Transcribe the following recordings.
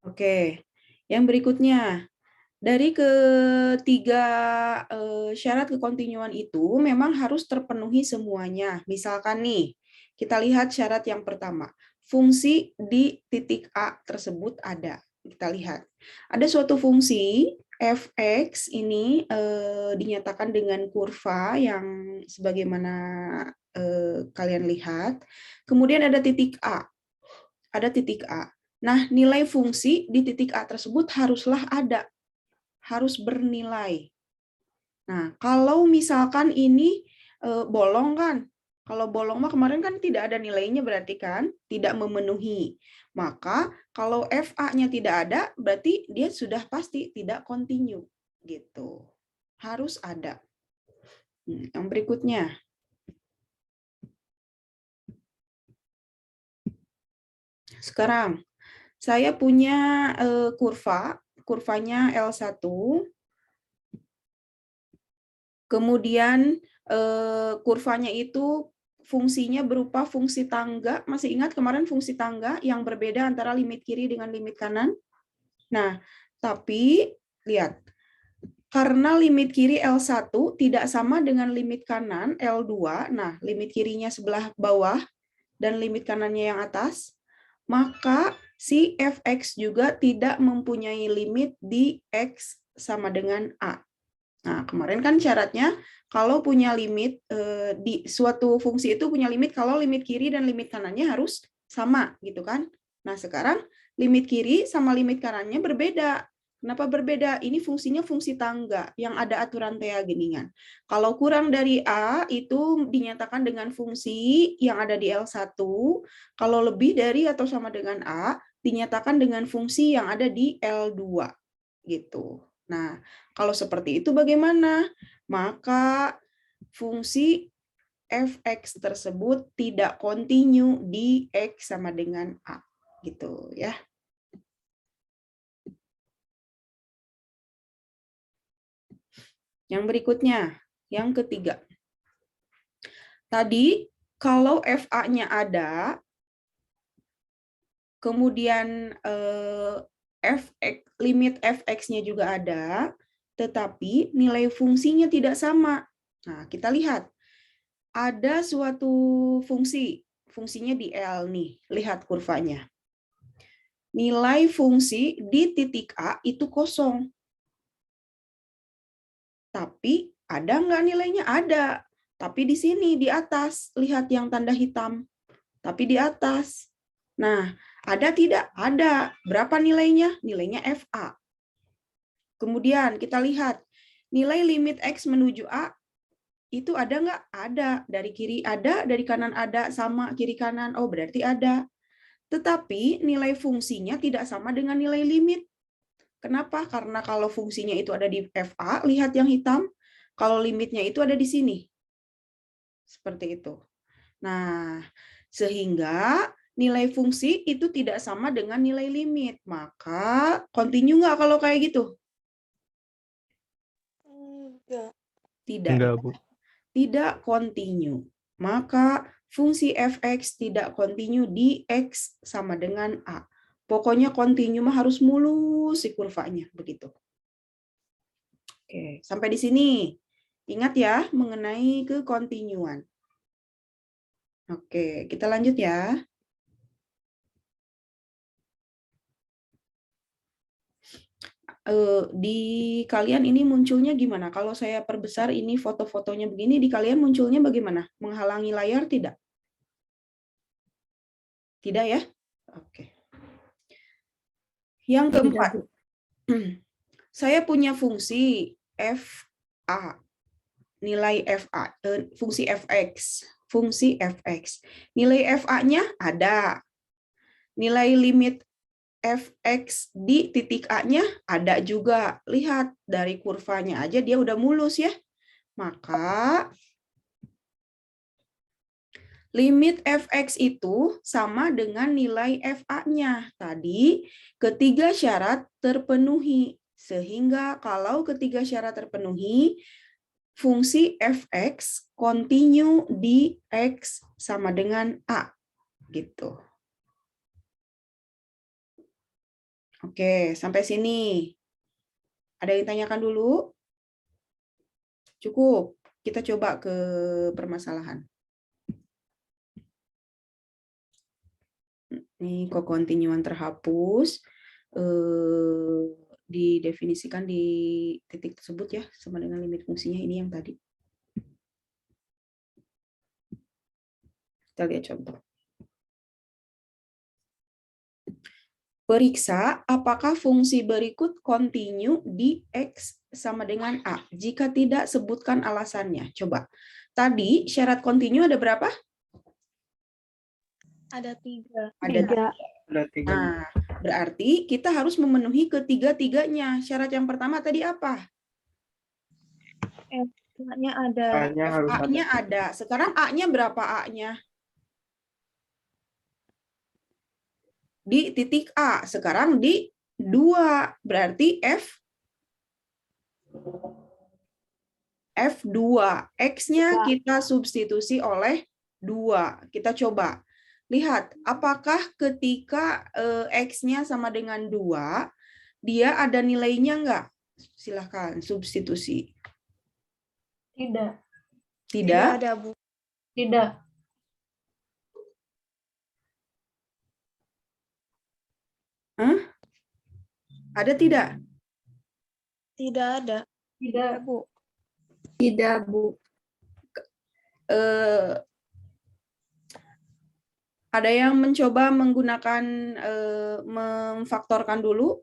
Oke, yang berikutnya. Dari ketiga syarat kekontinuan itu memang harus terpenuhi semuanya. Misalkan nih, kita lihat syarat yang pertama. Fungsi di titik A tersebut ada. Kita lihat. Ada suatu fungsi fx ini dinyatakan dengan kurva yang sebagaimana kalian lihat. Kemudian ada titik A. Ada titik A. Nah, nilai fungsi di titik A tersebut haruslah ada, harus bernilai. Nah, kalau misalkan ini bolong kan, kalau bolong mah kemarin kan tidak ada nilainya berarti kan tidak memenuhi. Maka kalau FA-nya tidak ada, berarti dia sudah pasti tidak continue gitu. Harus ada. Yang berikutnya. Sekarang saya punya kurvanya L1. Kemudian kurvanya itu fungsinya berupa fungsi tangga. Masih ingat kemarin fungsi tangga yang berbeda antara limit kiri dengan limit kanan? Nah, tapi lihat, karena limit kiri L1 tidak sama dengan limit kanan L2, nah limit kirinya sebelah bawah dan limit kanannya yang atas, maka si fx juga tidak mempunyai limit di x sama dengan A. Nah, kemarin kan syaratnya kalau punya limit di suatu fungsi itu punya limit kalau limit kiri dan limit kanannya harus sama gitu kan. Nah, sekarang limit kiri sama limit kanannya berbeda. Kenapa berbeda? Ini fungsinya fungsi tangga yang ada aturan TA geningan. Kalau kurang dari A itu dinyatakan dengan fungsi yang ada di L1. Kalau lebih dari atau sama dengan A dinyatakan dengan fungsi yang ada di L2 gitu. Nah, kalau seperti itu bagaimana? Maka fungsi fx tersebut tidak kontinu di x sama dengan A. Gitu ya. Yang berikutnya, yang ketiga. Tadi kalau FA-nya ada, kemudian limit fx-nya juga ada, tetapi nilai fungsinya tidak sama. Nah, kita lihat. Ada suatu fungsinya di L nih, lihat kurvanya. Nilai fungsi di titik A itu kosong. Tapi ada nggak nilainya? Ada. Tapi di sini, di atas, lihat yang tanda hitam. Tapi di atas. Nah, ada tidak? Ada. Berapa nilainya? Nilainya FA. Kemudian kita lihat, nilai limit X menuju A itu ada nggak? Ada. Dari kiri ada, dari kanan ada, sama kiri kanan. Oh, berarti ada. Tetapi nilai fungsinya tidak sama dengan nilai limit. Kenapa? Karena kalau fungsinya itu ada di FA, lihat yang hitam. Kalau limitnya itu ada di sini. Seperti itu. Nah, sehingga nilai fungsi itu tidak sama dengan nilai limit. Maka, continue nggak kalau kayak gitu? Enggak. Tidak. Enggak, Bu. Tidak continue. Maka fungsi fx tidak continue di x sama dengan A. Pokoknya continue mah harus mulus si kurvanya, begitu. Oke, sampai di sini. Ingat ya mengenai kekontinuan. Oke, kita lanjut ya. Di kalian ini munculnya gimana? Kalau saya perbesar ini foto-fotonya begini, di kalian munculnya bagaimana? Menghalangi layar tidak? Tidak ya? Oke. Yang keempat, saya punya fungsi FA, nilai FA, fungsi fx. Nilai FA-nya ada. Nilai limit fx di titik A-nya ada juga. Lihat, dari kurvanya aja dia udah mulus ya. Maka limit fx itu sama dengan nilai FA-nya. Tadi ketiga syarat terpenuhi. Sehingga kalau ketiga syarat terpenuhi, fungsi fx continue di x sama dengan A. Gitu. Oke, sampai sini. Ada yang tanyakan dulu? Cukup. Kita coba ke permasalahan. Ini kok kontinuan terhapus. Didefinisikan di titik tersebut ya, sama dengan limit fungsinya ini yang tadi. Kita lihat contoh. Periksa apakah fungsi berikut kontinu di X sama dengan A. Jika tidak, sebutkan alasannya. Coba. Tadi syarat kontinu ada berapa? Ada 3. Ada 3. Nah, berarti kita harus memenuhi ketiga-tiganya. Syarat yang pertama tadi apa? A-nya ada. A-nya ada. Sekarang A-nya berapa A-nya? Di titik A. Sekarang di 2. Berarti F2. X-nya kita substitusi oleh 2. Kita coba. Lihat, apakah ketika X-nya sama dengan 2, dia ada nilainya enggak? Silahkan, substitusi. Tidak. Tidak? Tidak ada, Bu. Tidak. Hah? Ada tidak? Tidak ada. Tidak, Bu. Tidak, Bu. Ada yang mencoba menggunakan memfaktorkan dulu?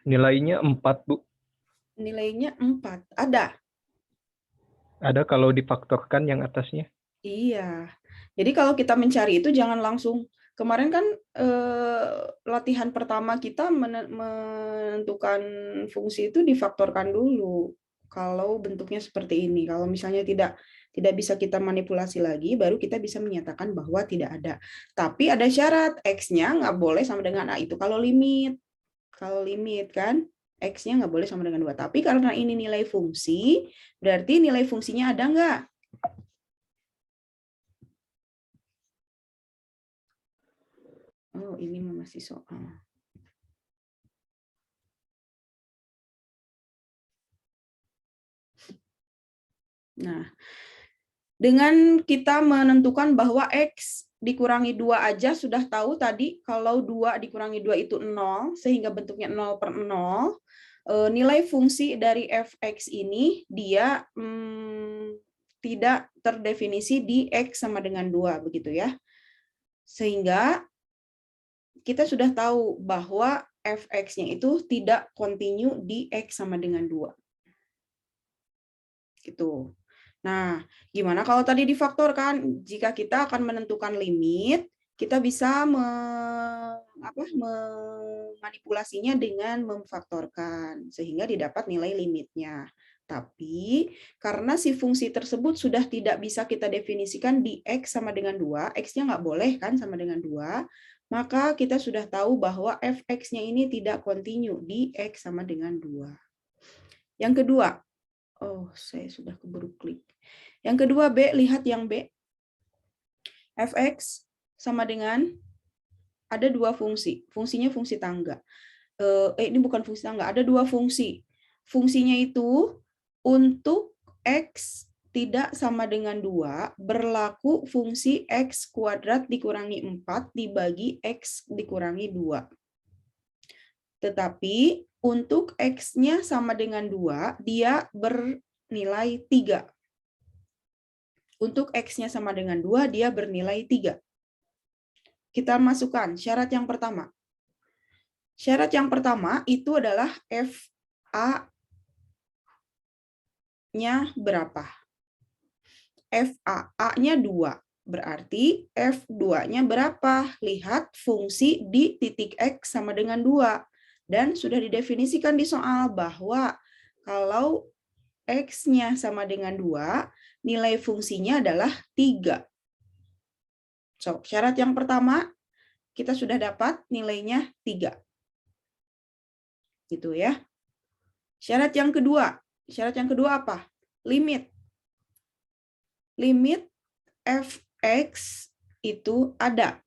Nilainya 4, Bu. Nilainya 4. Ada? Ada kalau difaktorkan yang atasnya. Iya. Jadi kalau kita mencari itu jangan langsung. Kemarin kan latihan pertama kita menentukan fungsi itu difaktorkan dulu. Kalau bentuknya seperti ini. Kalau misalnya tidak bisa kita manipulasi lagi, baru kita bisa menyatakan bahwa tidak ada. Tapi ada syarat, X-nya nggak boleh sama dengan A itu kalau limit. Kalau limit kan, X-nya nggak boleh sama dengan 2. Tapi karena ini nilai fungsi, berarti nilai fungsinya ada nggak? Oh, ini masih soal. Nah, dengan kita menentukan bahwa X dikurangi 2 aja sudah tahu tadi kalau 2 dikurangi 2 itu 0, sehingga bentuknya 0/0, nilai fungsi dari fx ini dia tidak terdefinisi di X sama dengan 2, begitu ya. Sehingga kita sudah tahu bahwa fx-nya itu tidak kontinu di X sama dengan 2. Gitu. Nah, gimana kalau tadi difaktorkan? Jika kita akan menentukan limit, kita bisa memanipulasinya dengan memfaktorkan, sehingga didapat nilai limitnya. Tapi, karena si fungsi tersebut sudah tidak bisa kita definisikan di X sama dengan 2, X-nya nggak boleh kan sama dengan 2, maka kita sudah tahu bahwa fx-nya ini tidak kontinu di X sama dengan 2. Yang kedua, oh, saya sudah keburu klik. Yang kedua, B, lihat yang B. Fx sama dengan, ada 2 fungsi. Fungsinya fungsi tangga. Ini bukan fungsi tangga, ada 2 fungsi. Fungsinya itu, untuk X tidak sama dengan 2, berlaku fungsi X kuadrat dikurangi 4 dibagi X dikurangi 2. Tetapi, untuk X-nya sama dengan 2, dia bernilai 3. Untuk X-nya sama dengan 2, dia bernilai 3. Kita masukkan syarat yang pertama. Syarat yang pertama itu adalah FA-nya berapa? FA, A-nya 2. Berarti F2-nya berapa? Lihat fungsi di titik X sama dengan 2. Dan sudah didefinisikan di soal bahwa kalau X-nya sama dengan 2, nilai fungsinya adalah 3. So, syarat yang pertama, kita sudah dapat nilainya 3. Gitu ya. Syarat yang kedua apa? Limit. Limit fx itu ada.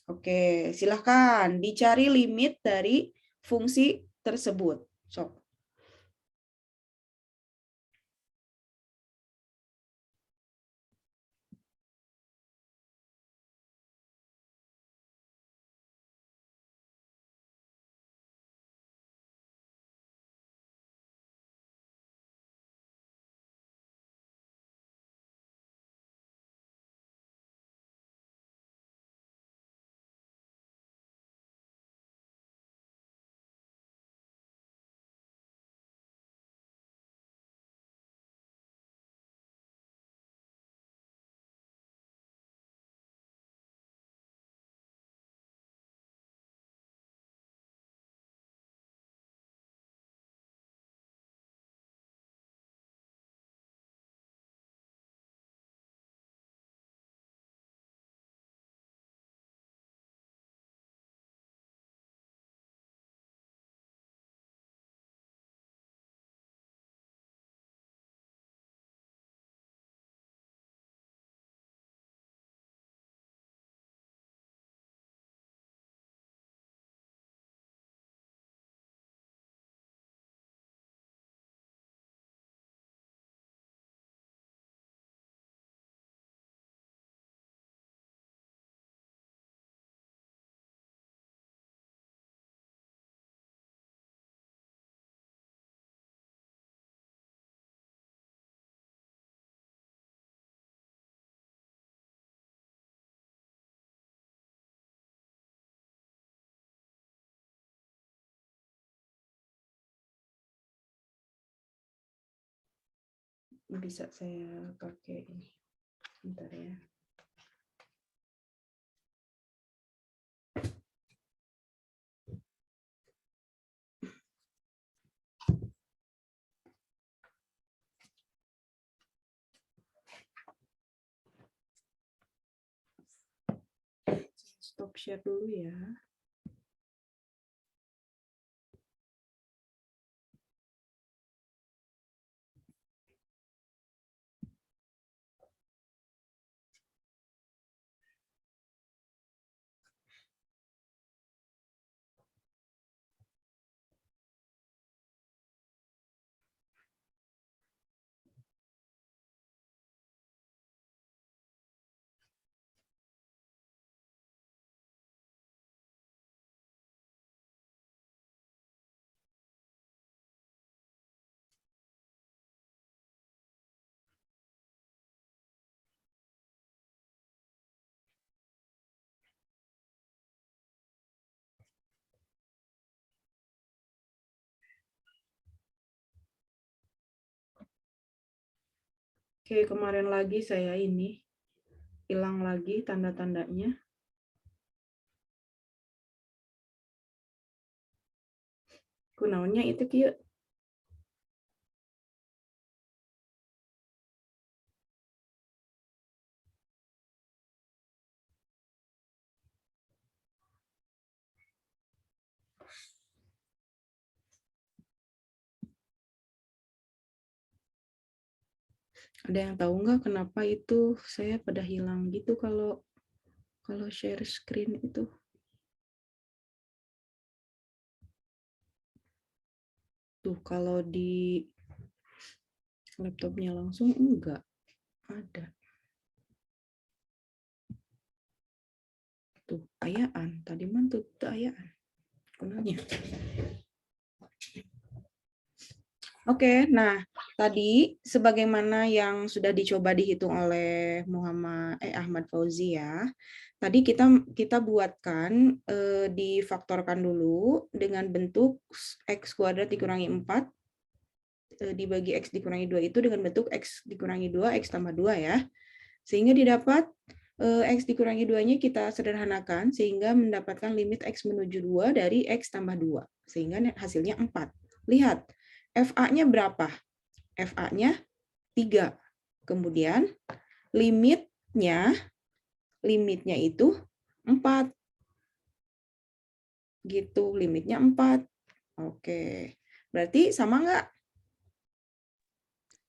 Oke, silahkan dicari limit dari fungsi tersebut. So, bisa saya pakai ini. Bentar ya. Stop share dulu ya. Oke, kemarin lagi saya ini hilang lagi tanda-tandanya. Kunaonnya itu kieu. Ada yang tahu nggak kenapa itu saya pada hilang gitu kalau share screen itu? Tuh, kalau di laptopnya langsung enggak ada. Tuh, ayaan. Tadi mah tuh ayaan. Gunanya. Oke, nah tadi sebagaimana yang sudah dicoba dihitung oleh Ahmad Fauzi ya. Tadi kita buatkan difaktorkan dulu dengan bentuk x kuadrat dikurangi 4 dibagi x dikurangi 2 itu dengan bentuk x dikurangi 2 x tambah 2 ya. Sehingga didapat x dikurangi 2-nya kita sederhanakan sehingga mendapatkan limit x menuju 2 dari x tambah 2. Sehingga hasilnya 4. Lihat, FA-nya berapa? FA-nya 3. Kemudian limitnya itu 4. Gitu, limitnya 4. Oke. Berarti sama nggak?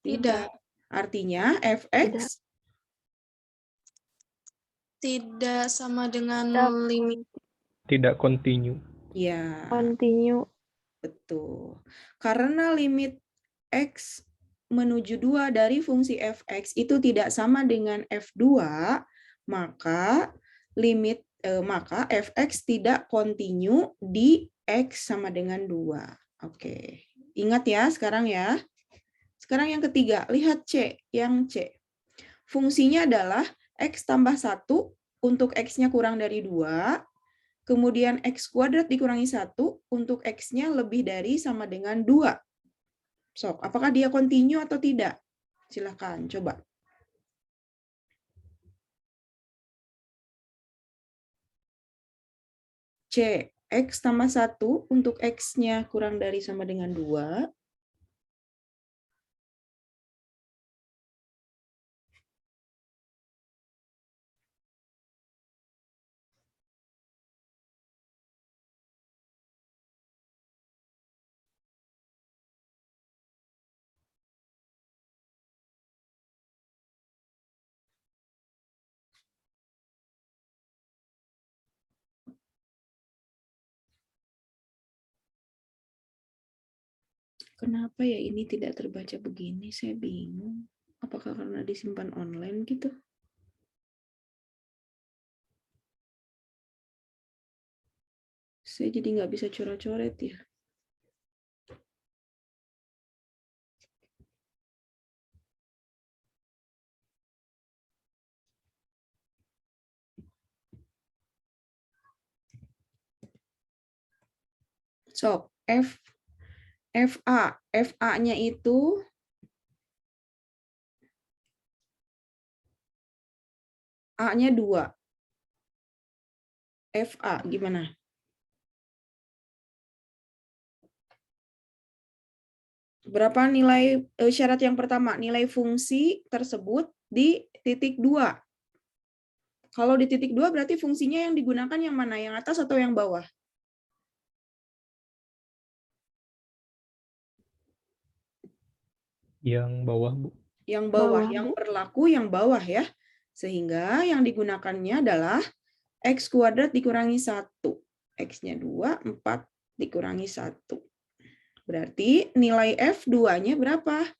Tidak. Artinya fx Tidak sama dengan Tidak. limit Tidak continue. ya, Continue. betul. Karena limit x menuju 2 dari fungsi fx itu tidak sama dengan f2, maka maka fx tidak continue di x sama dengan 2. Oke. Ingat ya sekarang ya. Sekarang yang ketiga, lihat C, yang C. Fungsinya adalah x tambah 1 untuk x-nya kurang dari 2, kemudian x kuadrat dikurangi 1 untuk x-nya lebih dari sama dengan 2. Sok, apakah dia continue atau tidak? Silakan, coba. C, x tambah 1 untuk x-nya kurang dari sama dengan 2. Kenapa ya ini tidak terbaca begini? Saya bingung. Apakah karena disimpan online gitu? Saya jadi nggak bisa coret-coret ya. So, FA-nya itu A-nya 2. FA gimana? Berapa nilai syarat yang pertama? Nilai fungsi tersebut di titik 2. Kalau di titik 2 berarti fungsinya yang digunakan yang mana? Yang atas atau yang bawah? Yang bawah, Bu. Yang bawah, Bawah, yang Bu. berlaku yang bawah ya. Sehingga yang digunakannya adalah x kuadrat dikurangi 1. X-nya 2, 4 dikurangi 1. Berarti nilai F2-nya berapa?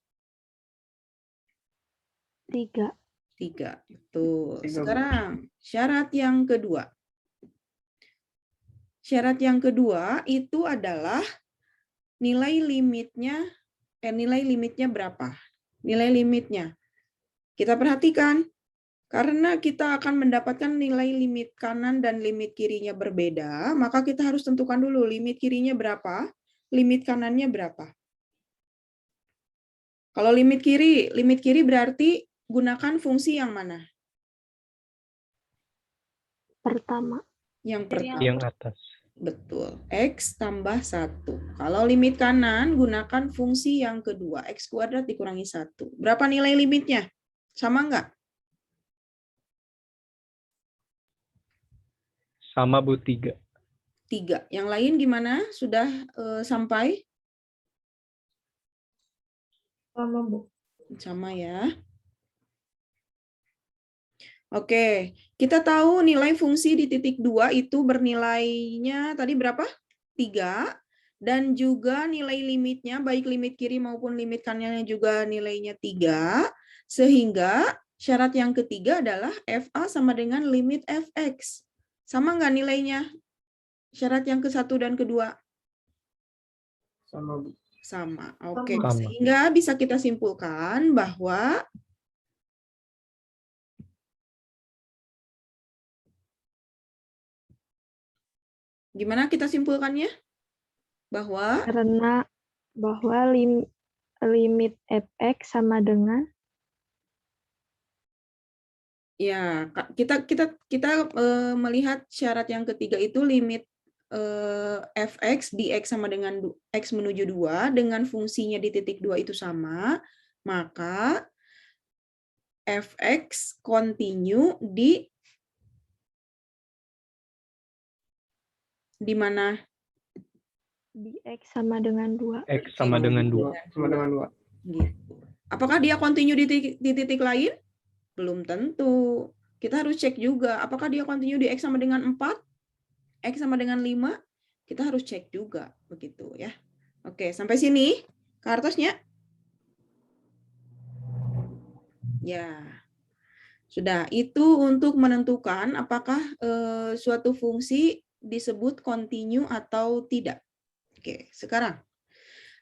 3. 3. Betul. Sekarang syarat yang kedua. Syarat yang kedua itu adalah nilai limitnya berapa? Nilai limitnya. Kita perhatikan. Karena kita akan mendapatkan nilai limit kanan dan limit kirinya berbeda, maka kita harus tentukan dulu limit kirinya berapa, limit kanannya berapa. Kalau limit kiri berarti gunakan fungsi yang mana? Pertama. Yang pertama. Yang atas. Betul. X tambah 1. Kalau limit kanan, gunakan fungsi yang kedua. X kuadrat dikurangi 1. Berapa nilai limitnya? Sama nggak? Sama, Bu, 3. 3. Yang lain gimana? Sudah sampai? sama, Bu. Sama ya. Oke, kita tahu nilai fungsi di titik 2 itu bernilainya tadi berapa? 3. Dan juga nilai limitnya, baik limit kiri maupun limit kanannya juga nilainya 3. Sehingga syarat yang ketiga adalah FA sama dengan limit FX. Sama nggak nilainya? Syarat yang ke-1 dan kedua? Sama, Bu. Sama. Oke, Sama. sehingga bisa kita simpulkan bahwa gimana kita simpulkannya? Bahwa limit fx sama dengan ya kita melihat syarat yang ketiga itu limit fx dx sama dengan x menuju 2 dengan fungsinya di titik 2 itu sama, maka fx continue di mana? Di X sama dengan 2. X sama dengan 2. Sama dengan 2. Gitu. Apakah dia continue di titik lain? Belum tentu. Kita harus cek juga, apakah dia continue di X sama dengan 4? X sama dengan 5? Kita harus cek juga, begitu ya. Oke, sampai sini Kartosnya? Ya. Sudah, itu untuk menentukan apakah suatu fungsi disebut continue atau tidak. Oke, sekarang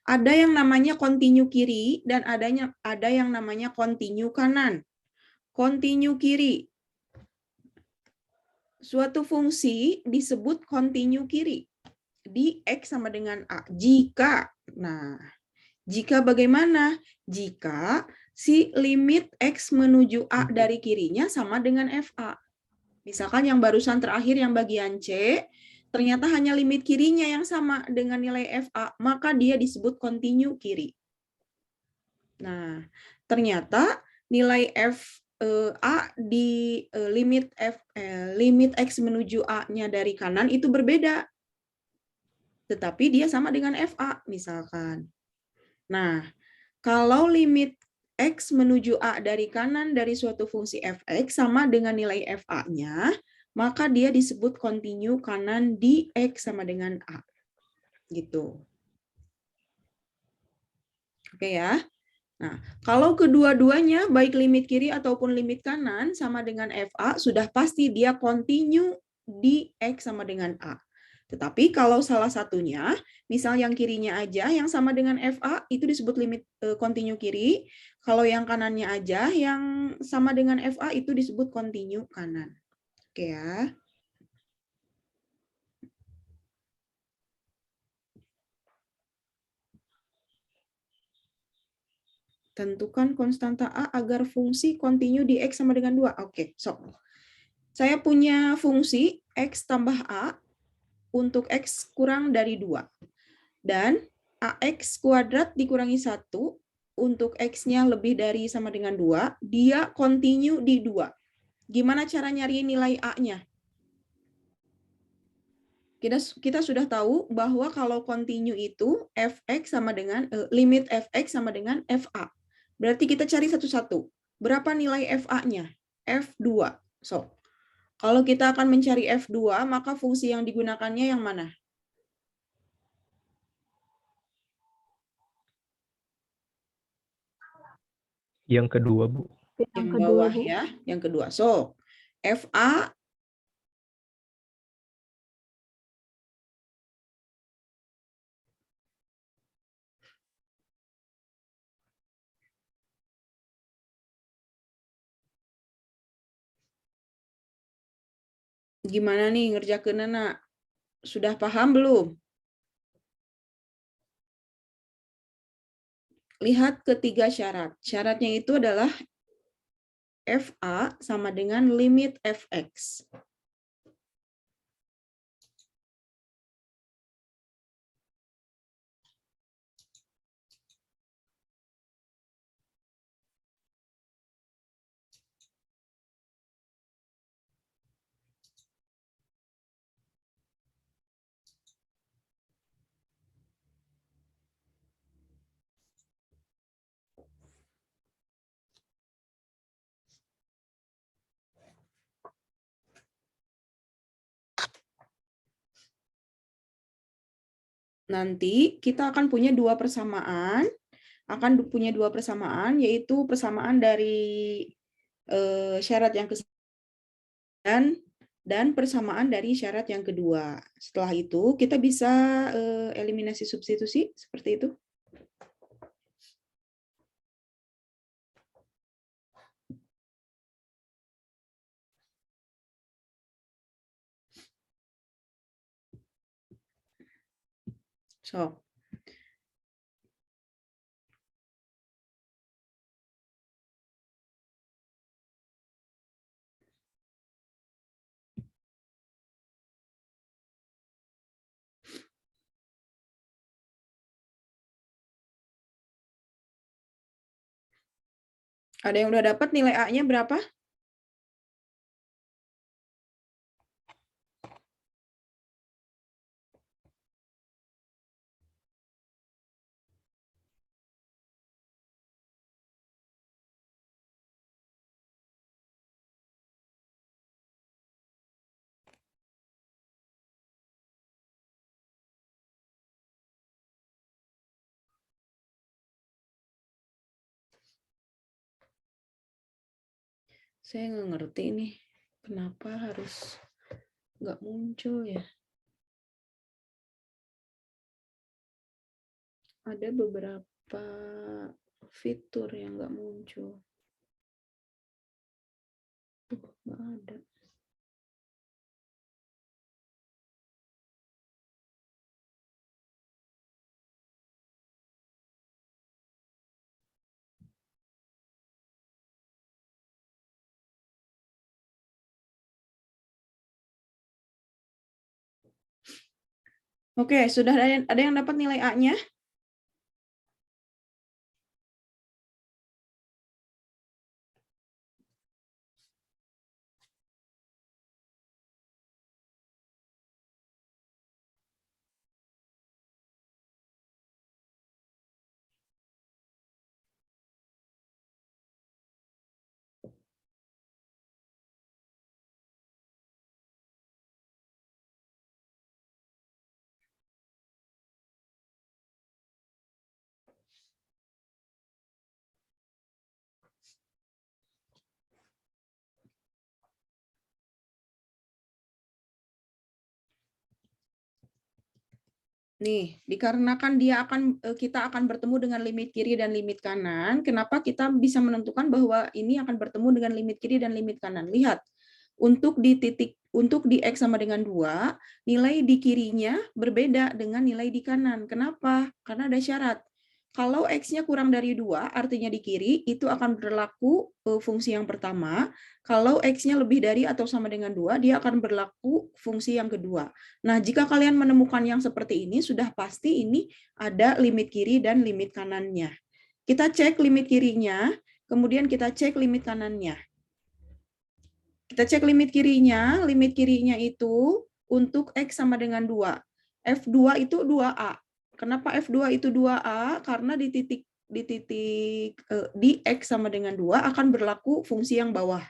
ada yang namanya continue kiri dan ada yang namanya continue kanan. Continue kiri. Suatu fungsi disebut continue kiri di X sama dengan A. Jika bagaimana? Jika si limit X menuju A dari kirinya sama dengan FA. Misalkan yang barusan terakhir yang bagian C, ternyata hanya limit kirinya yang sama dengan nilai FA, maka dia disebut continue kiri. Nah, ternyata nilai A di limit X menuju A-nya dari kanan itu berbeda. Tetapi dia sama dengan FA, misalkan. Nah, kalau limit X menuju A dari kanan dari suatu fungsi fx sama dengan nilai FA-nya, maka dia disebut continue kanan di X sama dengan A. Gitu. Oke ya. Nah, kalau kedua-duanya, baik limit kiri ataupun limit kanan sama dengan FA, sudah pasti dia continue di X sama dengan A. Tetapi kalau salah satunya, misal yang kirinya aja, yang sama dengan FA, itu disebut limit continue kiri. Kalau yang kanannya aja, yang sama dengan FA, itu disebut continue kanan. Oke ya. Tentukan konstanta A agar fungsi continue di X sama dengan 2. Oke, so. Saya punya fungsi X tambah A untuk X kurang dari 2. Dan AX kuadrat dikurangi 1 untuk X-nya lebih dari sama dengan 2, dia continue di 2. Gimana cara nyari nilai A-nya? Kita sudah tahu bahwa kalau continue itu fx sama dengan limit fx sama dengan fa. Berarti kita cari satu-satu. Berapa nilai fa-nya? F2. So, kalau kita akan mencari F2, maka fungsi yang digunakannya yang mana? Yang kedua, Bu. Yang bawah ya, yang kedua. So, FA gimana nih ngerjakeunna, Nak? Sudah paham belum? Lihat ketiga syarat. Syaratnya itu adalah FA sama dengan limit FX. Nanti kita akan punya dua persamaan, yaitu persamaan dari syarat yang ke dan persamaan dari syarat yang kedua. Setelah itu kita bisa eliminasi substitusi seperti itu. So, Ada yang udah dapat nilai A-nya berapa? Saya nggak ngerti nih, kenapa harus nggak muncul ya? Ada beberapa fitur yang nggak muncul. Nggak ada. Oke, sudah ada yang dapat nilai A-nya? Nih, dikarenakan kita akan bertemu dengan limit kiri dan limit kanan, kenapa kita bisa menentukan bahwa ini akan bertemu dengan limit kiri dan limit kanan? Lihat, untuk di X sama dengan 2, nilai di kirinya berbeda dengan nilai di kanan. Kenapa? Karena ada syarat. Kalau X-nya kurang dari 2, artinya di kiri, itu akan berlaku fungsi yang pertama. Kalau X-nya lebih dari atau sama dengan 2, dia akan berlaku fungsi yang kedua. Nah, jika kalian menemukan yang seperti ini, sudah pasti ini ada limit kiri dan limit kanannya. Kita cek limit kirinya, kemudian kita cek limit kanannya. Kita cek limit kirinya itu untuk X sama dengan 2. F2 itu 2A. Kenapa F2 itu 2A? Karena di X sama dengan 2 akan berlaku fungsi yang bawah.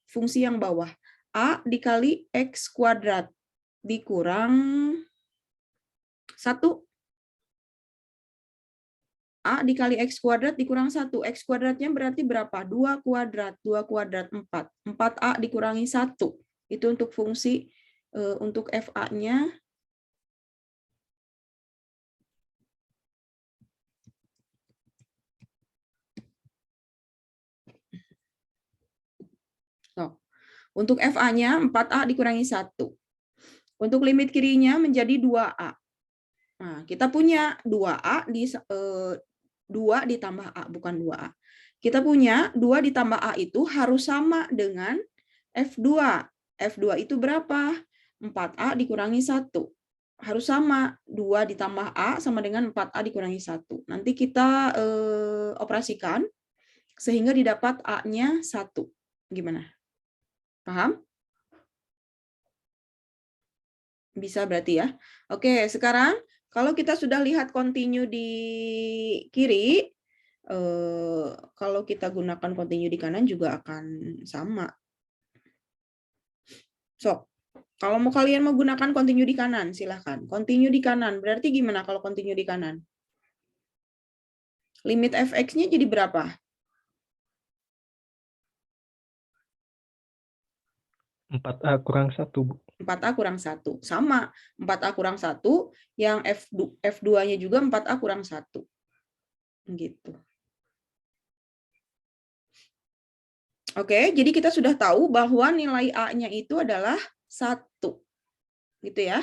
Fungsi yang bawah. A dikali X kuadrat dikurang 1. A dikali X kuadrat dikurang 1. X kuadratnya berarti berapa? 2 kuadrat. 2 kuadrat 4. 4A dikurangi 1. Itu untuk fungsi, untuk FA-nya. Untuk FA-nya 4A dikurangi 1. Untuk limit kirinya menjadi 2A. Nah, kita punya 2A 2 ditambah A, bukan 2A. Kita punya 2 ditambah A itu harus sama dengan F2. F2 itu berapa? 4A dikurangi 1. Harus sama. 2 ditambah A sama dengan 4A dikurangi 1. Nanti kita operasikan sehingga didapat A-nya 1. Gimana? Paham? Bisa berarti ya. Oke, sekarang kalau kita sudah lihat continue di kiri, kalau kita gunakan continue di kanan juga akan sama. So, kalau kalian mau gunakan continue di kanan, silahkan. Continue di kanan, berarti gimana kalau continue di kanan? Limit fx-nya jadi berapa? 4A kurang 1, Bu. 4A kurang 1. Sama, 4A kurang 1, yang F2-nya juga 4A kurang 1. Gitu. Oke, jadi kita sudah tahu bahwa nilai A-nya itu adalah 1. Gitu ya.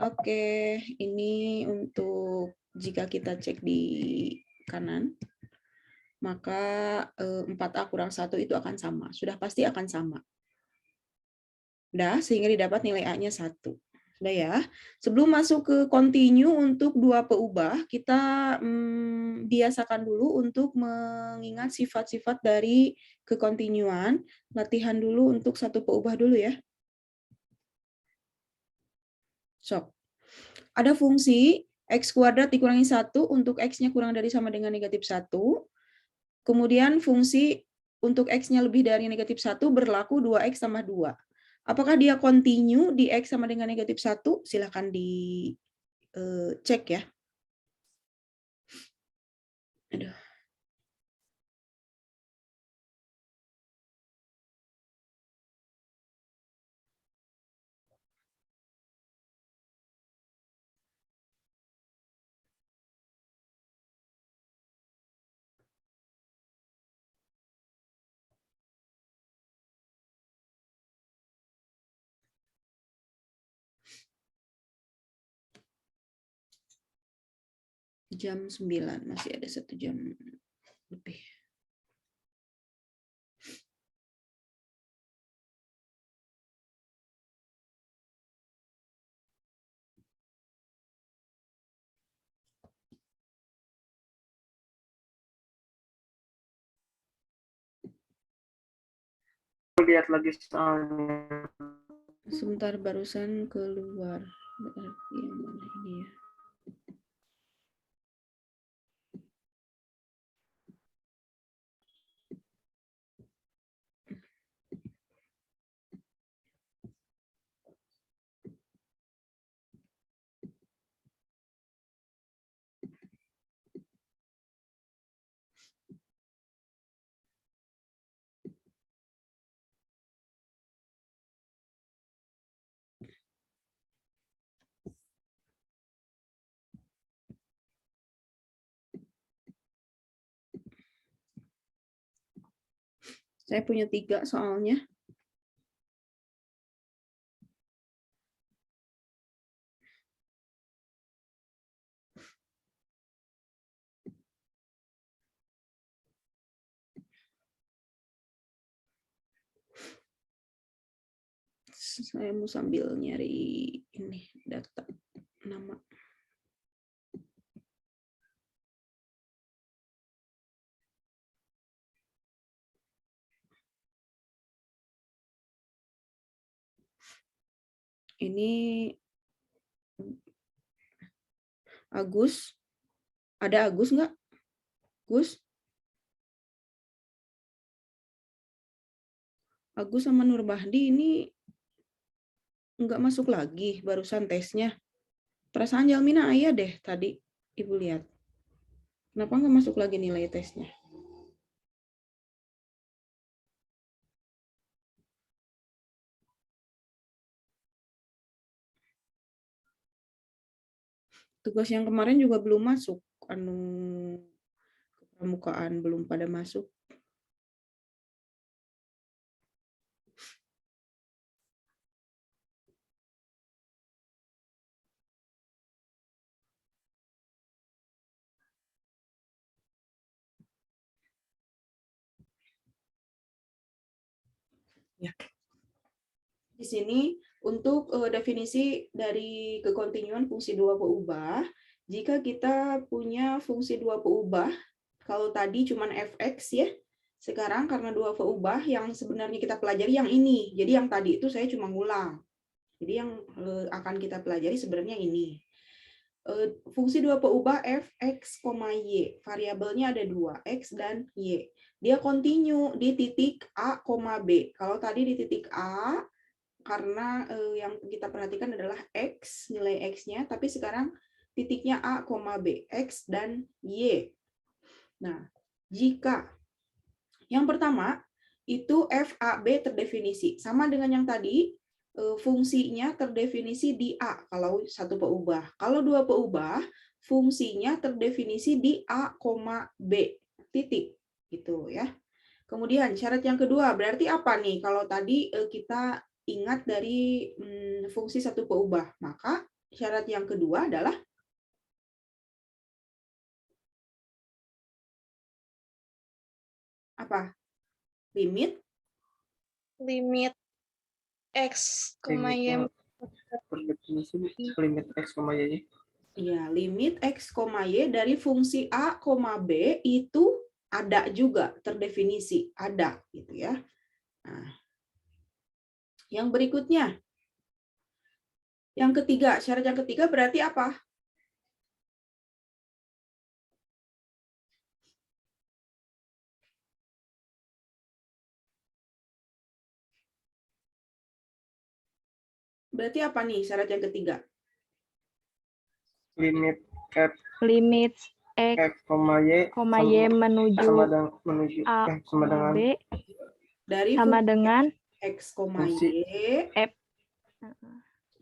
Oke, ini untuk jika kita cek di kanan, maka 4A kurang 1 itu akan sama. Sudah pasti akan sama. Udah, sehingga didapat nilai A-nya 1. Sudah ya. Sebelum masuk ke continue untuk dua peubah, kita biasakan dulu untuk mengingat sifat-sifat dari kekontinuan. Latihan dulu untuk satu peubah dulu ya. So, ada fungsi x kuadrat dikurangi 1 untuk x-nya kurang dari sama dengan negatif 1. Kemudian fungsi untuk x-nya lebih dari negatif 1 berlaku 2x tambah 2. Apakah dia continue di x sama dengan negatif 1? Silahkan dicek ya. Aduh. Jam 9, masih ada 1 jam lebih. Lihat lagi soalnya. Sebentar, barusan keluar. Yang mana ini ya? Saya punya 3 soalnya. Saya mau sambil nyari ini data nama. Ini Agus. Ada Agus nggak? Gus? Agus sama Nurbahdi ini nggak masuk lagi barusan tesnya. Perasaan Jalmina ayah deh tadi Ibu lihat. Kenapa nggak masuk lagi nilai tesnya? Tugas yang kemarin juga belum masuk. Kepramukaan belum pada masuk. Ya. Di sini untuk definisi dari kekontinuan fungsi dua peubah, jika kita punya fungsi dua peubah, kalau tadi cuma fx ya, sekarang karena dua peubah yang sebenarnya kita pelajari yang ini, jadi yang tadi itu saya cuma ngulang. Jadi yang akan kita pelajari sebenarnya ini. Fungsi dua peubah fx, y, variabelnya ada 2, x dan y. Dia continue di titik a, b. Kalau tadi di titik a, karena yang kita perhatikan adalah X, nilai X-nya, tapi sekarang titiknya A, B, X dan Y. Nah, jika yang pertama itu FAB terdefinisi, sama dengan yang tadi, fungsinya terdefinisi di A kalau satu peubah. Kalau dua peubah, fungsinya terdefinisi di A, B, titik. Gitu ya. Kemudian syarat yang kedua, berarti apa nih? Kalau tadi kita ingat dari fungsi satu peubah, maka syarat yang kedua adalah apa? Limit Limit x, y per definisi limit X, Y. Ya, limit X, Y dari fungsi A, B itu ada juga terdefinisi, ada gitu ya. Nah, yang berikutnya. Yang ketiga, syarat yang ketiga berarti apa? Berarti apa nih syarat yang ketiga? Limit F, Limit X, X, Y Y menuju sama dengan A, sama dengan B Dari sama fungsi dengan X, fungsi Y F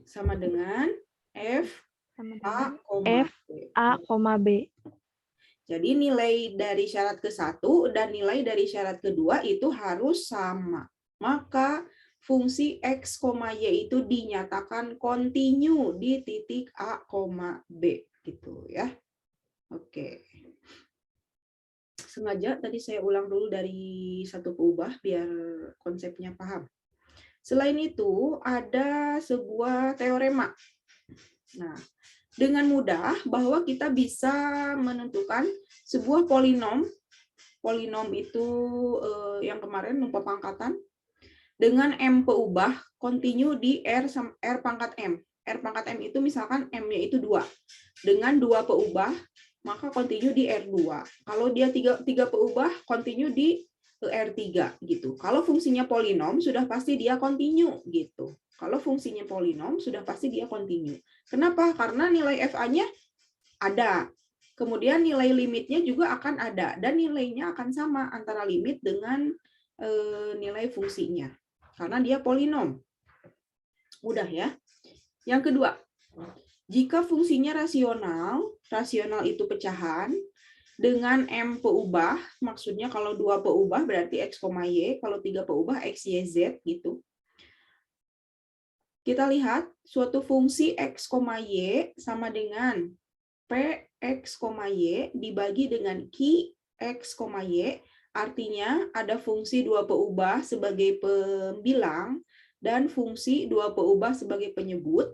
sama dengan F, sama A, dengan F, B. A, B. Jadi nilai dari syarat ke-1 dan nilai dari syarat kedua itu harus sama. Maka fungsi X, Y itu dinyatakan kontinu di titik A, B. Gitu ya. Oke. Sengaja tadi saya ulang dulu dari satu peubah biar konsepnya paham. Selain itu ada sebuah teorema. Nah, dengan mudah bahwa kita bisa menentukan sebuah polinom. Polinom itu yang kemarin numpa pangkatan dengan M peubah kontinu di R pangkat M. R pangkat M itu misalkan M-nya itu 2. Dengan 2 peubah, maka kontinu di R2. Kalau dia 3 peubah, kontinu di R3 gitu. Kalau fungsinya polinom sudah pasti dia kontinu gitu. Kalau fungsinya polinom sudah pasti dia kontinu. Kenapa? Karena nilai FA-nya ada. Kemudian nilai limitnya juga akan ada dan nilainya akan sama antara limit dengan nilai fungsinya. Karena dia polinom. Mudah ya. Yang kedua, jika fungsinya rasional, rasional itu pecahan, dengan M peubah, maksudnya kalau 2 peubah berarti X, Y, kalau 3 peubah X, Y, Z gitu. Kita lihat suatu fungsi X, Y sama dengan Px, Y dibagi dengan Q, X, Y, artinya ada fungsi 2 peubah sebagai pembilang dan fungsi 2 peubah sebagai penyebut.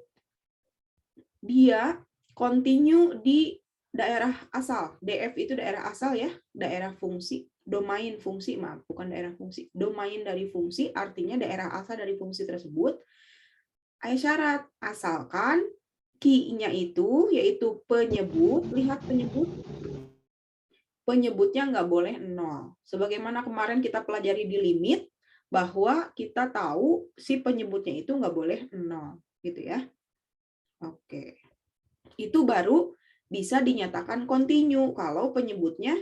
Dia kontinu di daerah asal. DF itu daerah asal ya, daerah fungsi, domain fungsi, maaf, bukan daerah fungsi. Domain dari fungsi artinya daerah asal dari fungsi tersebut. Ada syarat, asalkan Q-nya itu yaitu penyebut, lihat penyebut. Penyebutnya nggak boleh 0. Sebagaimana kemarin kita pelajari di limit, bahwa kita tahu si penyebutnya itu nggak boleh 0. Gitu ya. Oke. Itu baru bisa dinyatakan kontinu kalau penyebutnya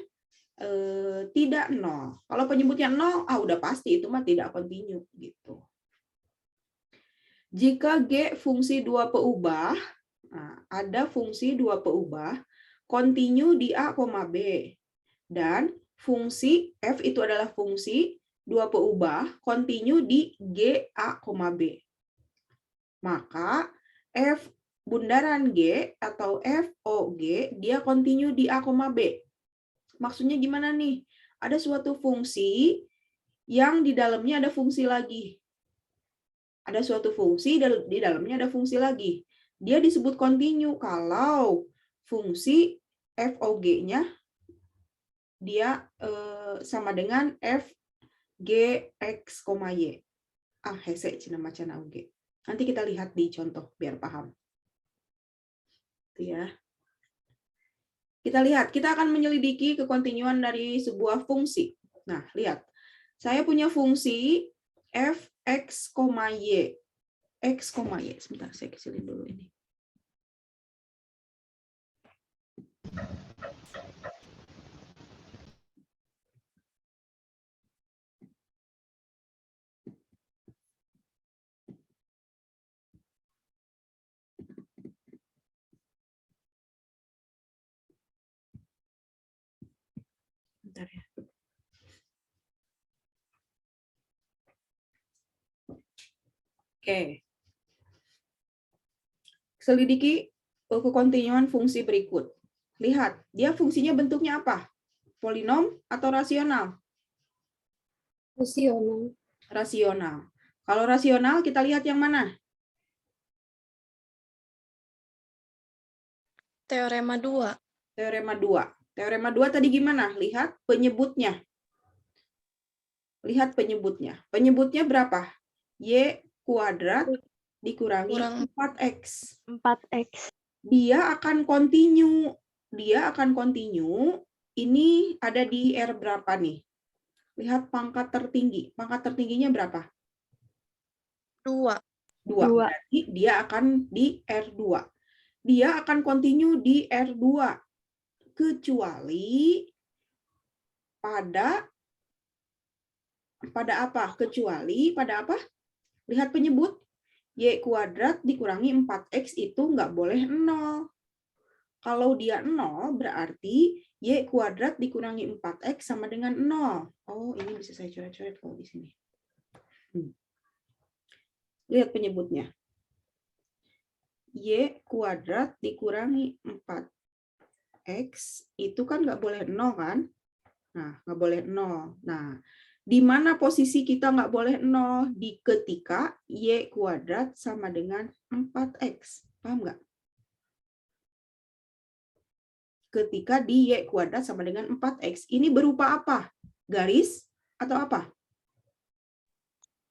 tidak 0. Kalau penyebutnya 0, udah pasti itu mah tidak kontinu gitu. Jika G fungsi 2 peubah, ada fungsi 2 peubah kontinu di A, B dan fungsi F itu adalah fungsi 2 peubah kontinu di G, A, B. Maka F bundaran G atau FOG dia kontinu di A, B. Maksudnya gimana nih? Ada suatu fungsi yang di dalamnya ada fungsi lagi. Ada suatu fungsi di dalamnya ada fungsi lagi. Dia disebut kontinu kalau fungsi FOG-nya dia sama dengan FG X, Y. Hese cina macana UG. Nanti kita lihat di contoh biar paham. Ya. Kita lihat, kita akan menyelidiki kekontinuan dari sebuah fungsi. Nah, lihat. Saya punya fungsi f, x, y. X, y. Sebentar, saya kecilin dulu ini. Bentar ya. Oke. Selidiki kekontinuan fungsi berikut. Lihat, dia fungsinya bentuknya apa? Polinom atau rasional? Rasional. Rasional. Kalau rasional, kita lihat yang mana? Teorema 2. Teorema 2. Teorema 2 tadi gimana? Lihat penyebutnya. Lihat penyebutnya. Penyebutnya berapa? Y kuadrat dikurangi Kurang 4X. 4X. Dia akan continue. Dia akan continue. Ini ada di R berapa nih? Lihat pangkat tertinggi. Pangkat tertingginya berapa? 2. 2. Dua. Berarti dia akan di R2. Dia akan continue di R2. Kecuali pada apa? Kecuali pada apa? Lihat penyebut. Y kuadrat dikurangi 4X itu nggak boleh 0. Kalau dia 0, berarti Y kuadrat dikurangi 4X sama dengan 0. Oh, ini bisa saya coret-coret kalau di sini. Lihat penyebutnya. Y kuadrat dikurangi 4X itu kan nggak boleh 0 kan? Nah, nggak boleh 0. Nah, di mana posisi kita nggak boleh 0? Di ketika Y kuadrat sama dengan 4X. Paham nggak? Ketika di Y kuadrat sama dengan 4X. Ini berupa apa? Garis atau apa?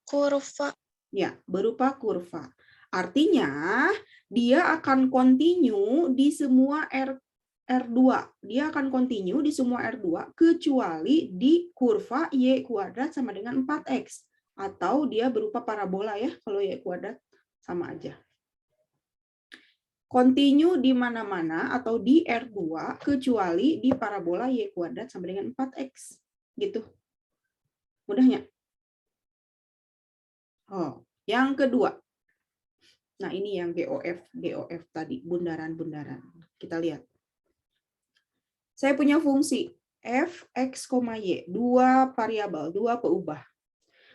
Kurva. Ya, berupa kurva. Artinya, dia akan continue di semua R2. Dia akan continue di semua R2, kecuali di kurva Y kuadrat sama dengan 4X. Atau dia berupa parabola ya, kalau Y kuadrat sama aja. Continue di mana-mana atau di R2, kecuali di parabola Y kuadrat sama dengan 4X. Gitu. Mudahnya? Oh, yang kedua. Nah, ini yang GOF tadi, bundaran-bundaran. Kita lihat. Saya punya fungsi f, x, y, dua variabel, dua peubah.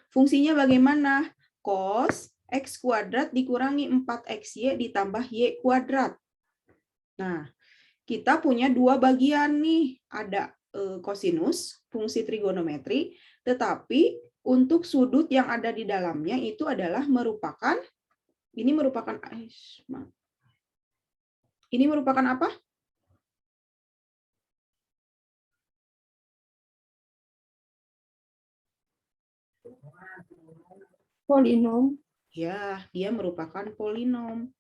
Fungsinya bagaimana? Cos x kuadrat dikurangi 4xy ditambah y kuadrat. Nah, kita punya dua bagian nih. Ada kosinus, fungsi trigonometri, tetapi untuk sudut yang ada di dalamnya itu adalah merupakan, ini merupakan apa? Polinom. Ya, dia merupakan polinom.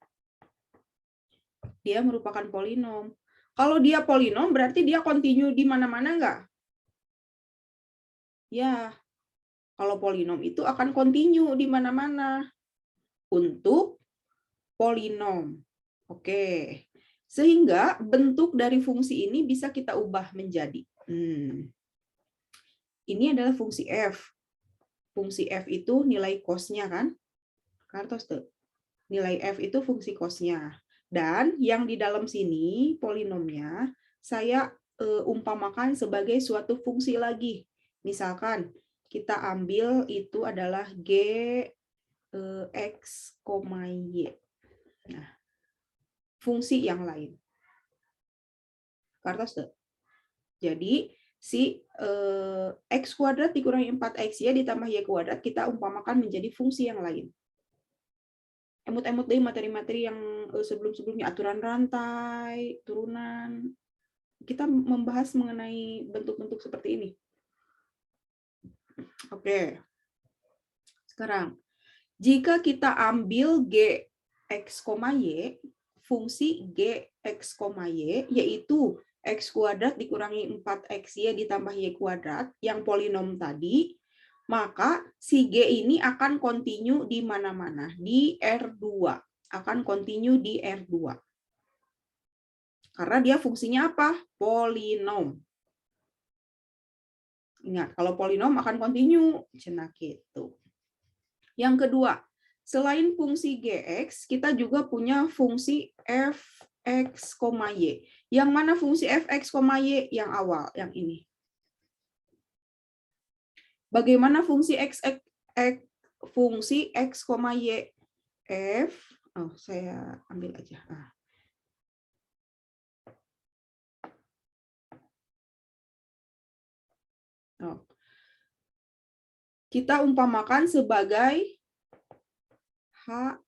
Dia merupakan polinom. Kalau dia polinom, berarti dia continue di mana-mana nggak? Ya, kalau polinom itu akan continue di mana-mana. Untuk polinom. Oke. Sehingga bentuk dari fungsi ini bisa kita ubah menjadi. Ini adalah fungsi f. Fungsi f itu nilai cos-nya kan? Kartos tuh. Nilai f itu fungsi cos-nya. Dan yang di dalam sini, polinomnya, saya umpamakan sebagai suatu fungsi lagi. Misalkan, kita ambil itu adalah g x, y. Nah, fungsi yang lain. Kartos tuh. Jadi, si x kuadrat dikurangi 4x ya ditambah y kuadrat, kita umpamakan menjadi fungsi yang lain. Emut-emut deh materi-materi yang sebelum-sebelumnya, aturan rantai, turunan. Kita membahas mengenai bentuk-bentuk seperti ini. Oke. Sekarang, jika kita ambil g x, y, fungsi g x, y, yaitu x kuadrat dikurangi 4xy ditambah y kuadrat, yang polinom tadi, maka si G ini akan continue di mana-mana, di R2. Akan continue di R2. Karena dia fungsinya apa? Polinom. Ingat, kalau polinom akan continue. Cenak itu. Yang kedua, selain fungsi Gx, kita juga punya fungsi fx, y. Yang mana fungsi fx, y? Yang awal, yang ini. Bagaimana fungsi fungsi x, y? F, saya ambil aja. Kita umpamakan sebagai HT.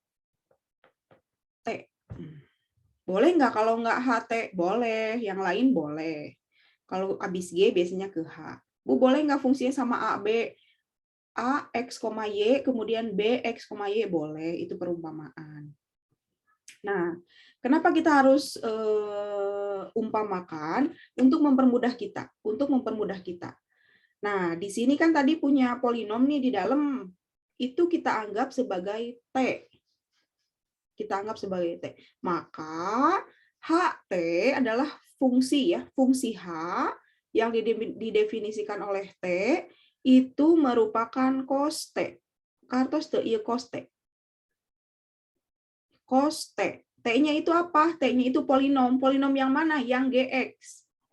Boleh nggak kalau nggak HT? Boleh, yang lain boleh. Kalau habis G biasanya ke H. Bu, boleh nggak fungsinya sama A, B? A, X, Y, kemudian B, X, Y, boleh. Itu perumpamaan. Nah, kenapa kita harus umpamakan? Untuk mempermudah kita. Untuk mempermudah kita. Nah, di sini kan tadi punya polinom nih di dalam. Itu kita anggap sebagai T. Kita anggap sebagai T. Maka HT adalah fungsi ya, fungsi H yang didefinisikan oleh T itu merupakan cos T. Kartos T, iya cos T. Cos T. T-nya itu apa? T-nya itu polinom. Polinom yang mana? Yang GX.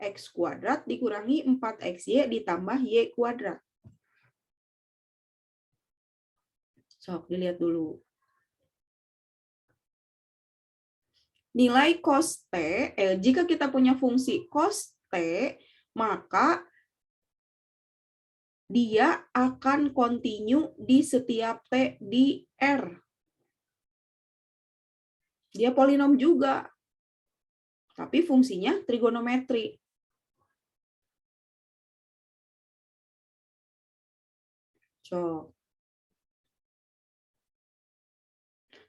X kuadrat dikurangi 4XY ditambah Y kuadrat. Sok, dilihat dulu. Nilai cos T, jika kita punya fungsi cos T, maka dia akan continue di setiap T di R. Dia polinom juga, tapi fungsinya trigonometri. So,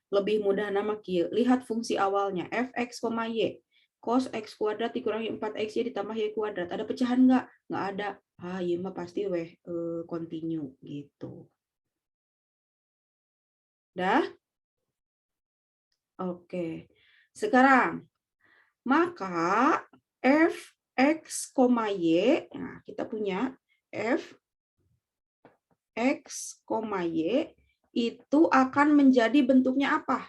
lebih mudah nama kieu. Lihat fungsi awalnya, fx, y. Cos x kuadrat dikurangi 4xy ditambah y kuadrat. Ada pecahan nggak? Nggak ada. Ah, iya mah pasti continue gitu. Dah? Oke. Sekarang, maka fx, y, nah kita punya f x, y itu akan menjadi bentuknya apa?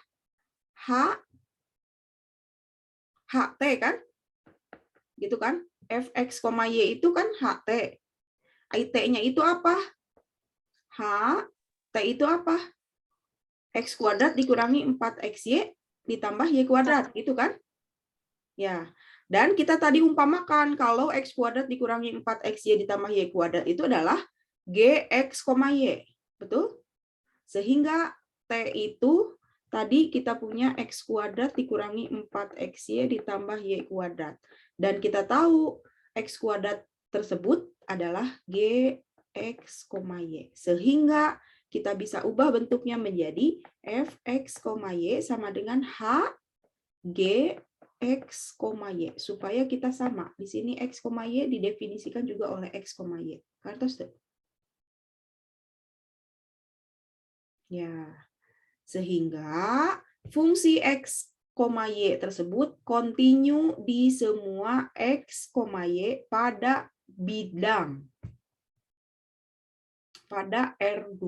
HT kan? Gitu kan? Fx, y itu kan HT. IT-nya itu apa? H, T itu apa? X kuadrat dikurangi 4XY ditambah Y kuadrat, gitu kan? Ya. Dan kita tadi umpamakan kalau X kuadrat dikurangi 4XY ditambah Y kuadrat itu adalah GX, Y. Betul? Sehingga T itu tadi kita punya X kuadrat dikurangi 4XY ditambah Y kuadrat. Dan kita tahu X kuadrat tersebut adalah GX, Y. Sehingga kita bisa ubah bentuknya menjadi Fx, Y sama dengan H, GX, Y. Supaya kita sama. Di sini X, Y didefinisikan juga oleh X, Y. Kartos tuh. Ya, sehingga fungsi X, Y tersebut continue di semua X, Y pada bidang. Pada R2.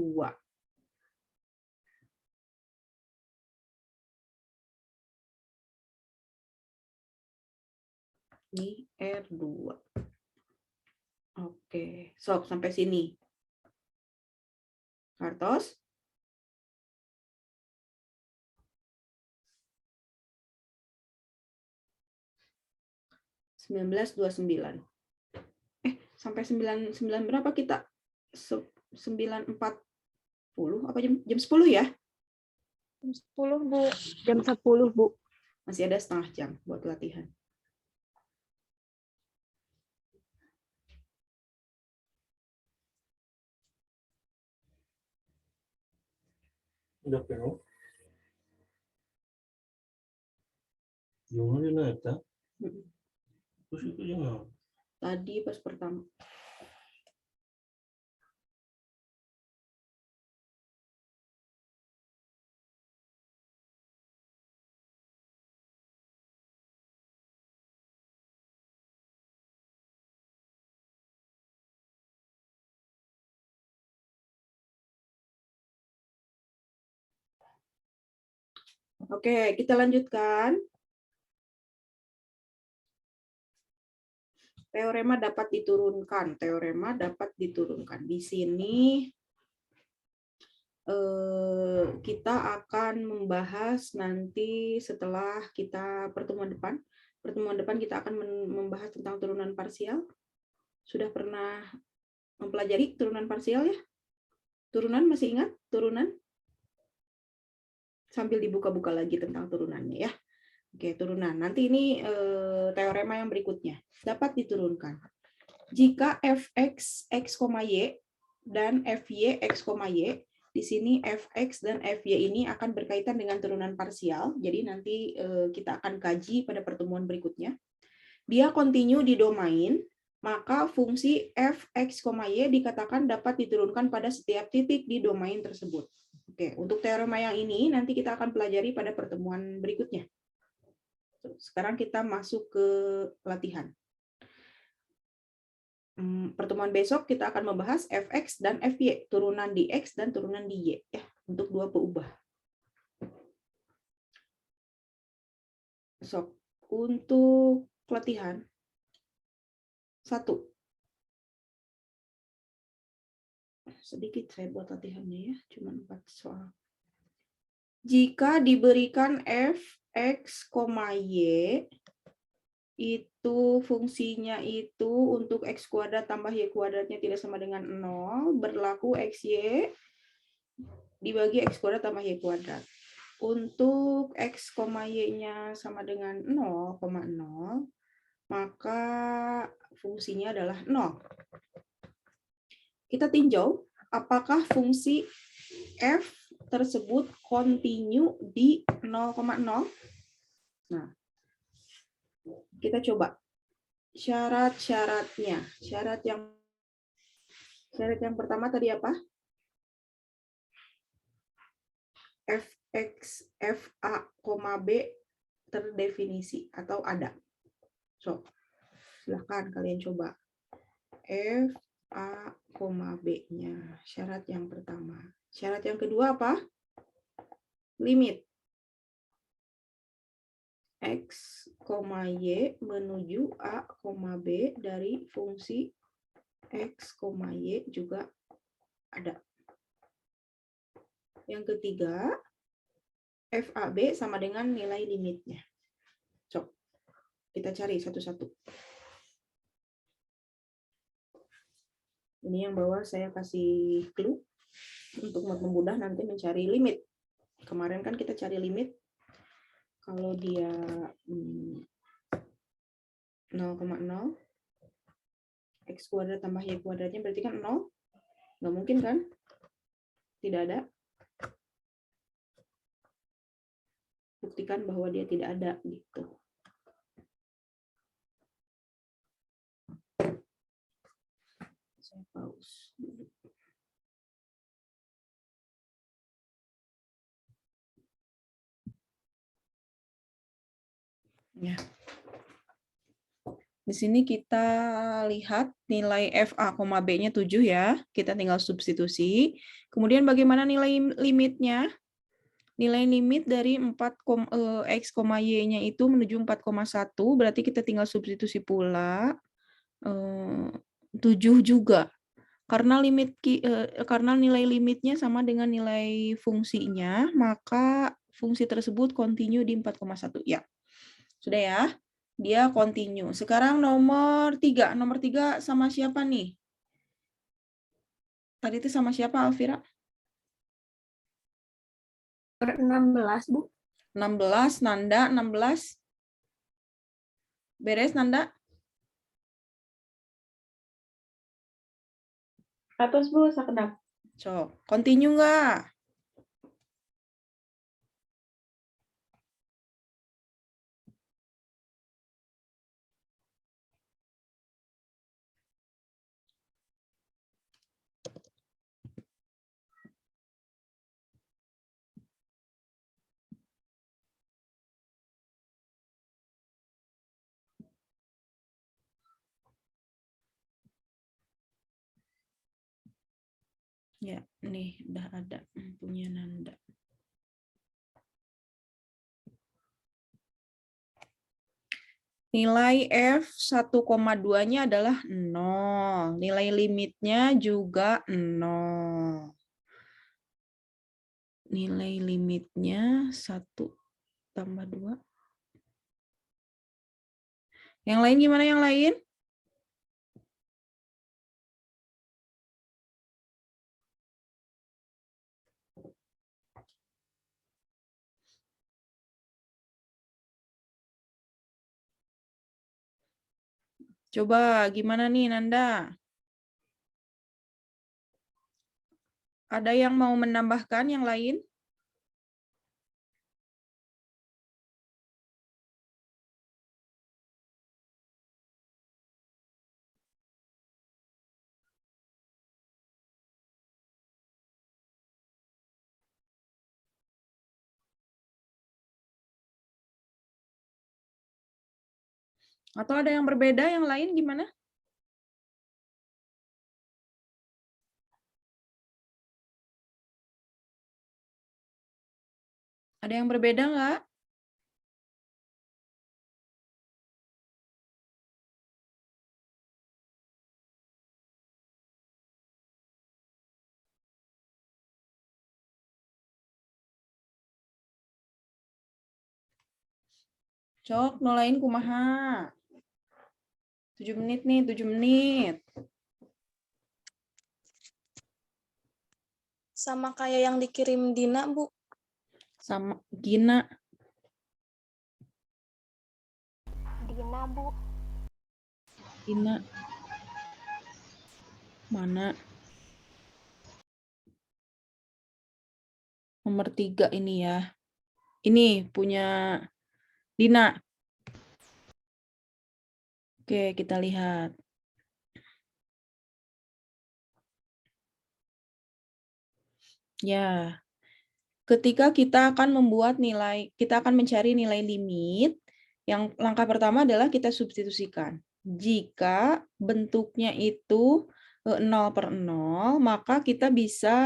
Ini R2. Oke, sok sampai sini. Kartos? Sampai 99 berapa kita? 9.40 apa jam 10 ya? Jam 10, Bu. Jam 10, Bu. Masih ada setengah jam buat latihan. Udah penuh? Gimana neta? Terus itu jangan. Tadi pas pertama. Oke, kita lanjutkan. Teorema dapat diturunkan. Teorema dapat diturunkan. Di sini kita akan membahas nanti setelah kita pertemuan depan. Pertemuan depan kita akan membahas tentang turunan parsial. Sudah pernah mempelajari turunan parsial ya? Turunan masih ingat? Turunan? Sambil dibuka-buka lagi tentang turunannya ya. Oke, turunan. Nanti ini teorema yang berikutnya. Dapat diturunkan. Jika fx, x, y, dan fy, x, y, di sini fx dan fy ini akan berkaitan dengan turunan parsial. Jadi nanti kita akan kaji pada pertemuan berikutnya. Dia kontinu di domain, maka fungsi fx, y dikatakan dapat diturunkan pada setiap titik di domain tersebut. Oke, untuk teorema yang ini nanti kita akan pelajari pada pertemuan berikutnya. Sekarang kita masuk ke latihan. Pertemuan besok kita akan membahas fx dan fy, turunan di x dan turunan di y, ya, untuk dua peubah. So, untuk latihan 1. Sedikit saya buat latihannya ya, cuma 4 soal. Jika diberikan f, x, y, itu fungsinya itu untuk x kuadrat tambah y kuadratnya tidak sama dengan 0, berlaku xy dibagi x kuadrat tambah y kuadrat. Untuk x, y-nya sama dengan 0,0, maka fungsinya adalah 0. Kita tinjau apakah fungsi f tersebut kontinu di 0,0. Nah, kita coba syarat-syaratnya. Syarat yang pertama tadi apa? fx, fa, b terdefinisi atau ada. So, silahkan kalian coba. F, A, B-nya. Syarat yang pertama. Syarat yang kedua apa? Limit. X, Y menuju A, B dari fungsi X, Y juga ada. Yang ketiga, FAB sama dengan nilai limitnya. So, kita cari satu-satu. Ini yang bawah saya kasih clue untuk mempermudah nanti mencari limit. Kemarin kan kita cari limit. Kalau dia 0,0, x kuadrat tambah y kuadratnya berarti kan 0. Nggak mungkin kan? Tidak ada. Buktikan bahwa dia tidak ada gitu. Saya pause dulu. Ya. Di sini kita lihat nilai FA, B-nya 7 ya. Kita tinggal substitusi. Kemudian bagaimana nilai limitnya? Nilai limit dari 4 x, y-nya itu menuju 4,1, berarti kita tinggal substitusi pula 7 juga. Karena nilai limitnya sama dengan nilai fungsinya, maka fungsi tersebut kontinu di 4,1. Ya. Sudah ya? Dia kontinu. Sekarang nomor 3. Nomor 3 sama siapa nih? Tadi itu sama siapa, Alvira? 16, Bu. 16, Nanda, 16. Beres, Nanda? Atas, Bu, sekedap. So, continue nggak? Ya, nih udah ada punya Nanda. Nilai F 1,2-nya adalah 0. Nilai limitnya juga 0. Nilai limitnya 1 tambah 2. Yang lain gimana yang lain? Coba gimana nih Nanda? Ada yang mau menambahkan yang lain? Atau ada yang berbeda yang lain gimana? Ada yang berbeda nggak? Cok, nolain kumaha. 7 menit nih, 7 menit. Sama kayak yang dikirim Dina, Bu. Sama Gina. Dina, Bu. Gina. Mana? Nomor 3 ini ya. Ini punya Dina. Oke, kita lihat. Ya, ketika kita akan membuat nilai, kita akan mencari nilai limit, yang langkah pertama adalah kita substitusikan. Jika bentuknya itu 0/0, maka kita bisa,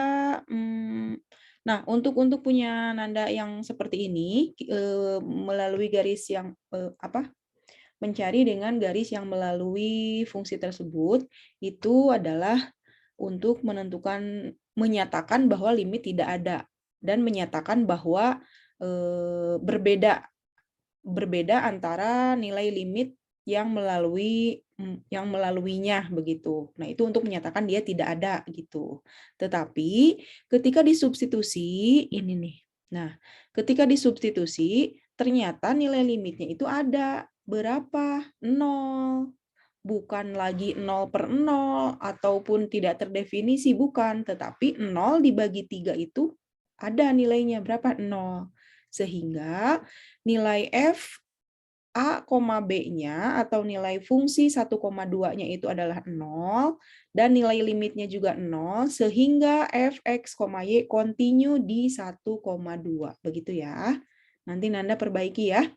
nah untuk punya Nanda yang seperti ini, melalui garis yang, mencari dengan garis yang melalui fungsi tersebut, itu adalah untuk menyatakan bahwa limit tidak ada dan menyatakan bahwa berbeda antara nilai limit yang melaluinya begitu. Nah, itu untuk menyatakan dia tidak ada gitu. Tetapi ketika disubstitusi ini nih. Nah, ketika disubstitusi ternyata nilai limitnya itu ada berapa? 0. Bukan lagi 0/0 ataupun tidak terdefinisi, bukan, tetapi 0 dibagi 3 itu ada nilainya berapa? 0. Sehingga nilai f A, B-nya atau nilai fungsi 1,2-nya itu adalah 0 dan nilai limitnya juga 0 sehingga f(x, y) continue di 1,2. Begitu ya. Nanti Nanda perbaiki ya.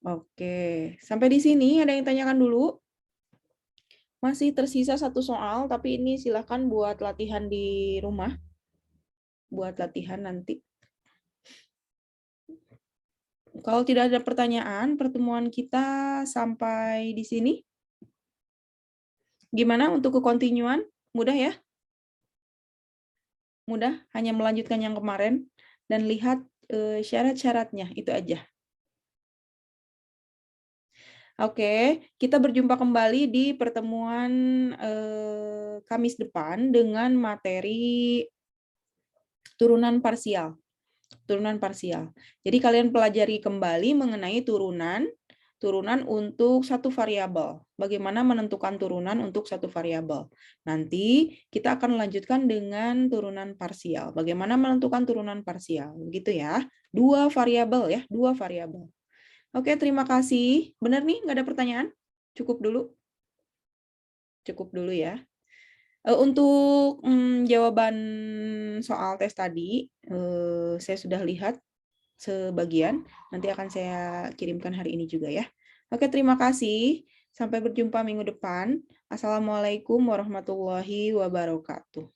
Oke, sampai di sini ada yang tanyakan dulu? Masih tersisa 1 soal, tapi ini silakan buat latihan di rumah. Buat latihan nanti. Kalau tidak ada pertanyaan, pertemuan kita sampai di sini. Gimana untuk kekontinuan? Mudah ya? Mudah, hanya melanjutkan yang kemarin dan lihat syarat-syaratnya, itu aja. Oke, kita berjumpa kembali di pertemuan Kamis depan dengan materi turunan parsial. Turunan parsial. Jadi kalian pelajari kembali mengenai turunan untuk satu variabel. Bagaimana menentukan turunan untuk satu variabel. Nanti kita akan lanjutkan dengan turunan parsial. Bagaimana menentukan turunan parsial. Begitu ya. 2 variabel ya, 2 variabel. Oke, terima kasih. Benar nih, nggak ada pertanyaan? Cukup dulu. Cukup dulu ya. Untuk jawaban soal tes tadi, saya sudah lihat sebagian. Nanti akan saya kirimkan hari ini juga ya. Oke, terima kasih. Sampai berjumpa minggu depan. Assalamualaikum warahmatullahi wabarakatuh.